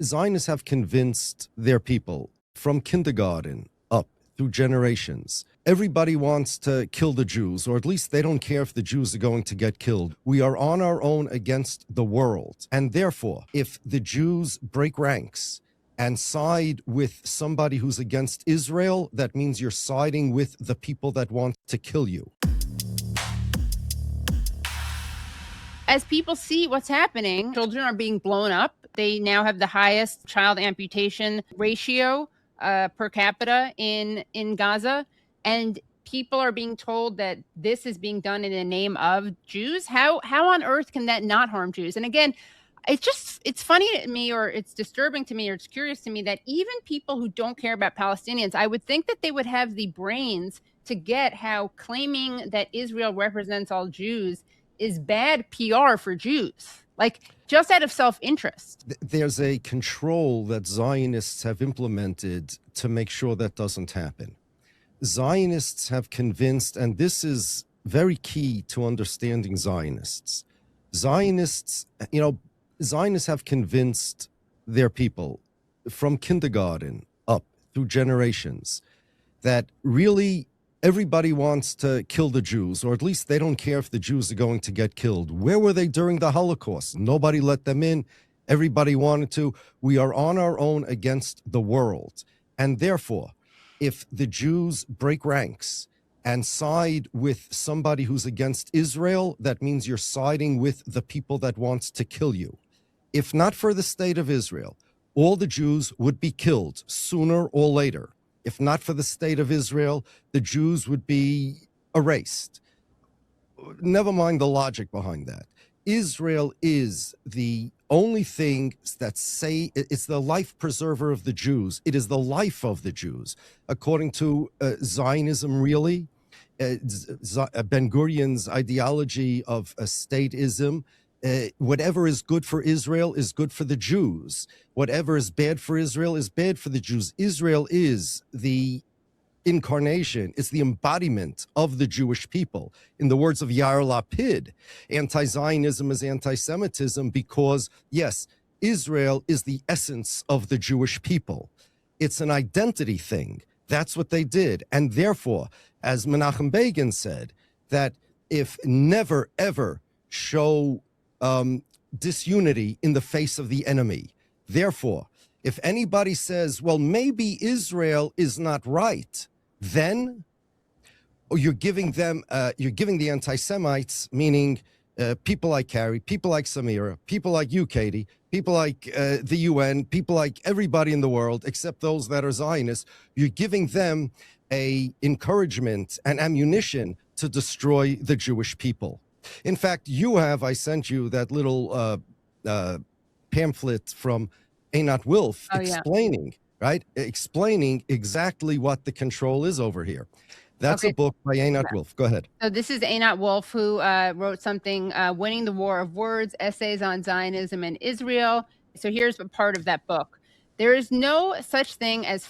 Zionists have convinced their people from kindergarten up through generations. Everybody wants to kill the Jews, or at least they don't care if the Jews are going to get killed. We are on our own against the world. And therefore, if the Jews break ranks and side with somebody who's against Israel, that means you're siding with the people that want to kill you. As people see what's happening, children are being blown up. They now have the highest child amputation ratio per capita in Gaza. And people are being told that this is being done in the name of Jews. How on earth can that not harm Jews? And again, it's funny to me, or it's disturbing to me, or it's curious to me that even people who don't care about Palestinians, I would think that they would have the brains to get how claiming that Israel represents all Jews is bad PR for Jews, like just out of self-interest. There's a control that Zionists have implemented to make sure that doesn't happen. Zionists have convinced, and this is very key to understanding Zionists. Zionists have convinced their people from kindergarten up through generations that really everybody wants to kill the Jews, or at least they don't care if the Jews are going to get killed. Where were they during the Holocaust? Nobody let them in. Everybody wanted to. We are on our own against the world. And therefore, if the Jews break ranks and side with somebody who's against Israel, that means you're siding with the people that want to kill you. If not for the state of Israel, all the Jews would be killed sooner or later. If not for the state of Israel, the Jews would be erased. Never mind the logic behind that. Israel is the only thing that it's the life preserver of the Jews. It is the life of the Jews. According to Zionism, really, Ben-Gurion's ideology of stateism, whatever is good for Israel is good for the Jews. Whatever is bad for Israel is bad for the Jews. Israel is the incarnation, it's the embodiment of the Jewish people. In the words of Yair Lapid, anti-Zionism is anti-Semitism because, yes, Israel is the essence of the Jewish people. It's an identity thing. That's what they did. And therefore, as Menachem Begin said, that if never, ever show disunity in the face of the enemy. Therefore, if anybody says, well, maybe Israel is not right, then you're giving the anti-Semites, meaning people like Carrie, people like Samira, people like you, Katie, people like the UN, people like everybody in the world, except those that are Zionists, you're giving them a encouragement and ammunition to destroy the Jewish people. In fact, I sent you that little pamphlet from Einat Wilf explaining exactly what the control is over here. That's a book by Einat Wilf. Go ahead. So this is Einat Wilf, who wrote something, Winning the War of Words, Essays on Zionism and Israel. So here's a part of that book. There is no such thing as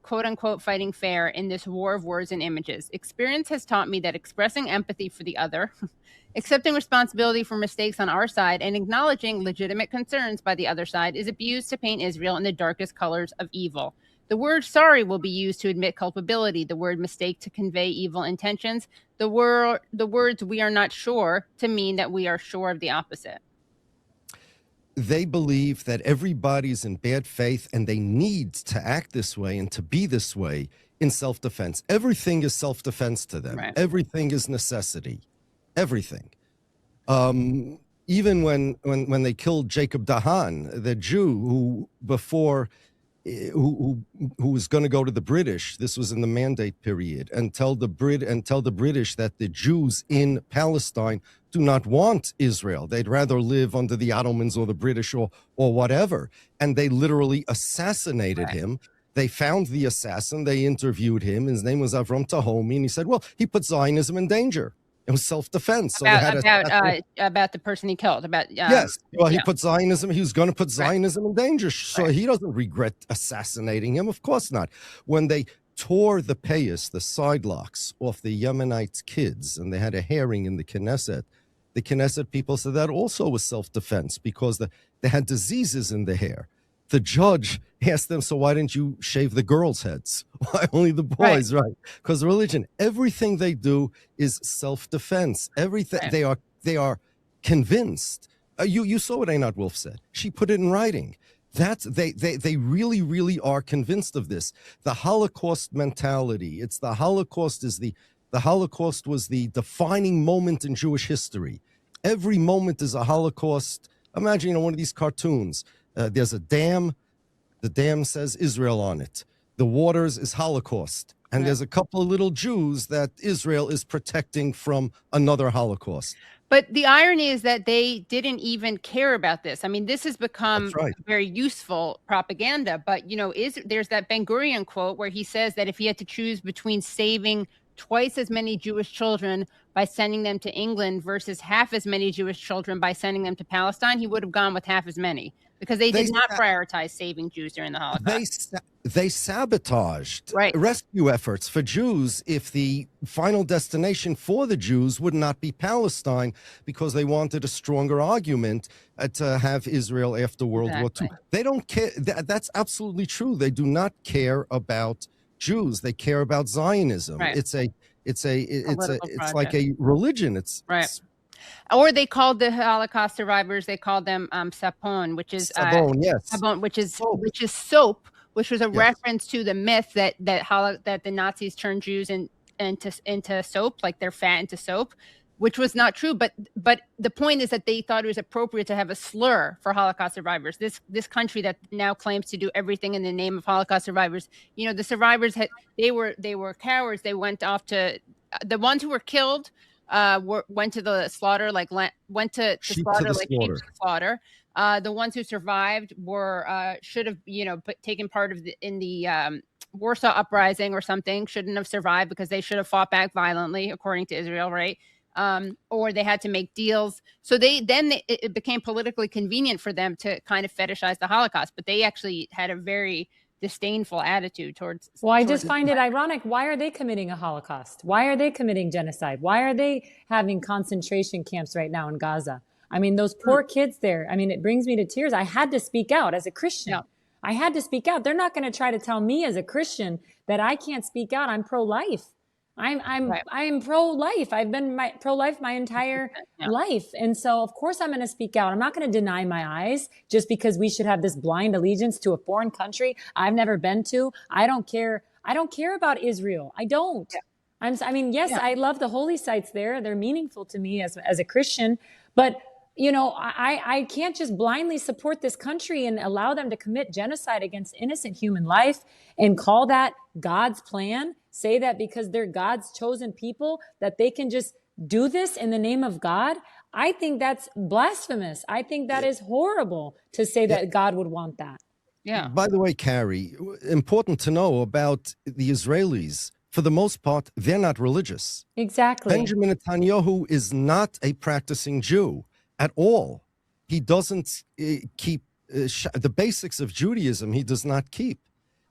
quote unquote fighting fair in this war of words and images. Experience has taught me that expressing empathy for the other, accepting responsibility for mistakes on our side, and acknowledging legitimate concerns by the other side is abused to paint Israel in the darkest colors of evil. The word sorry will be used to admit culpability, the word mistake to convey evil intentions, the words we are not sure to mean that we are sure of the opposite. They believe that everybody's in bad faith and they need to act this way and to be this way in self-defense. Everything is self-defense to them. Right. Everything is necessity. Everything. Even when they killed Jacob Dahan, the Jew who was going to go to the British, this was in the Mandate period, and tell the British that the Jews in Palestine do not want Israel. They'd rather live under the Ottomans or the British or whatever. And they literally assassinated him. They found the assassin. They interviewed him. His name was Avram Tahomi, and he said, well, he put Zionism in danger. It was self-defense. About the person he killed. Yes. Well, he put Zionism. He was going to put Zionism in danger. So he doesn't regret assassinating him. Of course not. When they tore the payas, the side locks, off the Yemenites' kids, and they had a hearing in the Knesset people said that also was self-defense because they had diseases in the hair. the judge asked them, so why didn't you shave the girls' heads? Why only the boys? Right. Because religion, everything they do is self-defense. Everything they are convinced. You saw what Einat Wolf said. She put it in writing. That's they really, really are convinced of this. The Holocaust mentality. It's the Holocaust is the Holocaust was the defining moment in Jewish history. Every moment is a Holocaust. Imagine one of these cartoons. There's a dam. The dam says Israel on it. The waters is Holocaust. And there's a couple of little Jews that Israel is protecting from another Holocaust. But the irony is that they didn't even care about this. I mean, this has become very useful propaganda. But, there's that Ben Gurion quote where he says that if he had to choose between saving twice as many Jewish children by sending them to England versus half as many Jewish children by sending them to Palestine, he would have gone with half as many, because they did not prioritize saving Jews during the Holocaust. They sabotaged rescue efforts for Jews if the final destination for the Jews would not be Palestine, because they wanted a stronger argument to have Israel after World War II. They don't care. That's absolutely true. They do not care about Jews. They care about Zionism. It's like a religion. Or they called the Holocaust survivors, they called them sapon, which is sabon, which is soap, which was a reference to the myth that the Nazis turned Jews into soap, like they're fat into soap, which was not true. But the point is that they thought it was appropriate to have a slur for Holocaust survivors. This country that now claims to do everything in the name of Holocaust survivors, the survivors they were cowards. They went off to the ones who were killed. Went to the slaughter, went to slaughter, like sheep to the slaughter. The ones who survived should have, taken part in the Warsaw Uprising or something. Shouldn't have survived because they should have fought back violently, according to Israel, right? Or they had to make deals. So it became politically convenient for them to kind of fetishize the Holocaust, but they actually had a very disdainful attitude towards. Well, I just find it ironic. Why are they committing a Holocaust? Why are they committing genocide? Why are they having concentration camps right now in Gaza? I mean, those poor kids there. I mean, it brings me to tears. I had to speak out as a Christian. Yeah. I had to speak out. They're not going to try to tell me as a Christian that I can't speak out. I'm pro-life. I'm pro-life. I've been pro-life my entire life. And so, of course, I'm going to speak out. I'm not going to deny my eyes just because we should have this blind allegiance to a foreign country I've never been to. I don't care. I don't care about Israel. I don't. Yeah. I love the holy sites there. They're meaningful to me as a Christian. But, I can't just blindly support this country and allow them to commit genocide against innocent human life and call that God's plan. Say that because they're God's chosen people, that they can just do this in the name of God. I think that's blasphemous. I think that is horrible to say that God would want that. Yeah. By the way, Carrie, important to know about the Israelis. For the most part, they're not religious. Exactly. Benjamin Netanyahu is not a practicing Jew at all. He doesn't keep the basics of Judaism. He does not keep.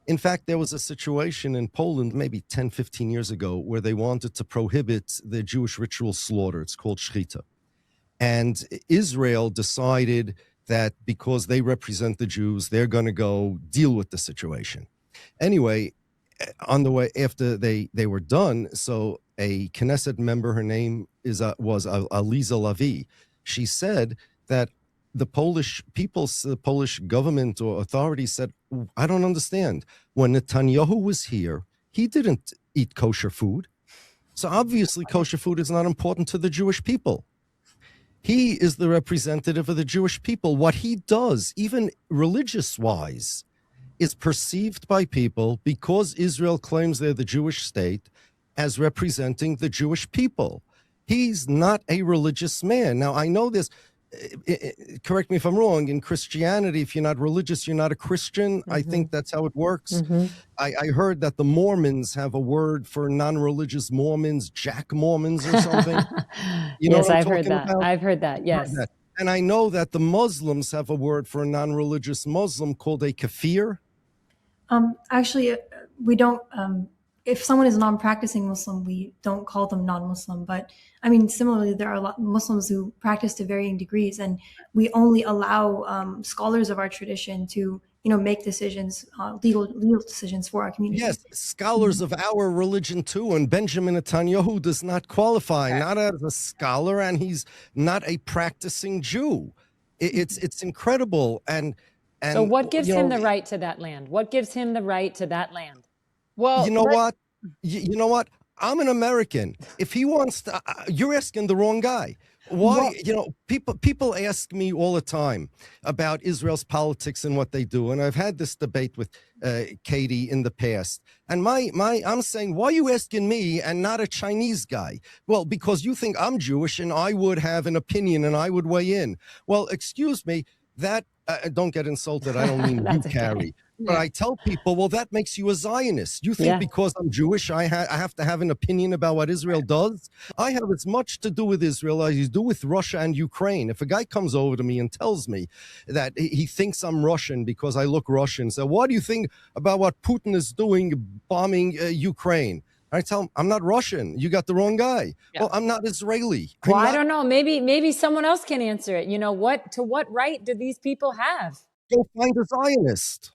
In fact, there was a situation in Poland maybe 10, 15 years ago where they wanted to prohibit the Jewish ritual slaughter. It's called Shrita. And Israel decided that because they represent the Jews, they're going to go deal with the situation. Anyway, on the way after they were done, so a Knesset member, her name was Aliza Lavi, she said that the Polish government or authorities said, I don't understand. When Netanyahu was here, he didn't eat kosher food. So obviously kosher food is not important to the Jewish people. He is the representative of the Jewish people. What he does, even religious-wise, is perceived by people, because Israel claims they're the Jewish state, as representing the Jewish people. He's not a religious man. Now, I know this. Correct me if I'm wrong, in Christianity, if you're not religious, you're not a Christian. I think that's how it works. I heard that the Mormons have a word for non-religious Mormons, Jack Mormons or something. Yes, I've heard that. I've heard that, yes. And I know that the Muslims have a word for a non-religious Muslim called a kafir. Actually, we don't, if someone is a non-practicing Muslim, we don't call them non-Muslim. But I mean, similarly, there are a lot of Muslims who practice to varying degrees, and we only allow scholars of our tradition to make decisions, legal decisions for our community. Yes, scholars of our religion too, and Benjamin Netanyahu does not qualify, not as a scholar, and he's not a practicing Jew. It's incredible, and So what gives him the know, right to that land? What gives him the right to that land? Well, you know what? You know what? I'm an American. If he wants to, you're asking the wrong guy. Why? People ask me all the time about Israel's politics and what they do, and I've had this debate with Katie in the past. And I'm saying, why are you asking me and not a Chinese guy? Well, because you think I'm Jewish and I would have an opinion and I would weigh in. Well, excuse me, that don't get insulted. I don't mean you, Okay. Carrie. But I tell people, well, that makes you a Zionist. You think because I'm Jewish, I have to have an opinion about what Israel does? I have as much to do with Israel as you do with Russia and Ukraine. If a guy comes over to me and tells me that he thinks I'm Russian because I look Russian, so what do you think about what Putin is doing, bombing Ukraine? I tell him, I'm not Russian. You got the wrong guy. Yeah. Well, I'm not Israeli. Well, I don't know. Maybe someone else can answer it. To what right do these people have? Go find a Zionist.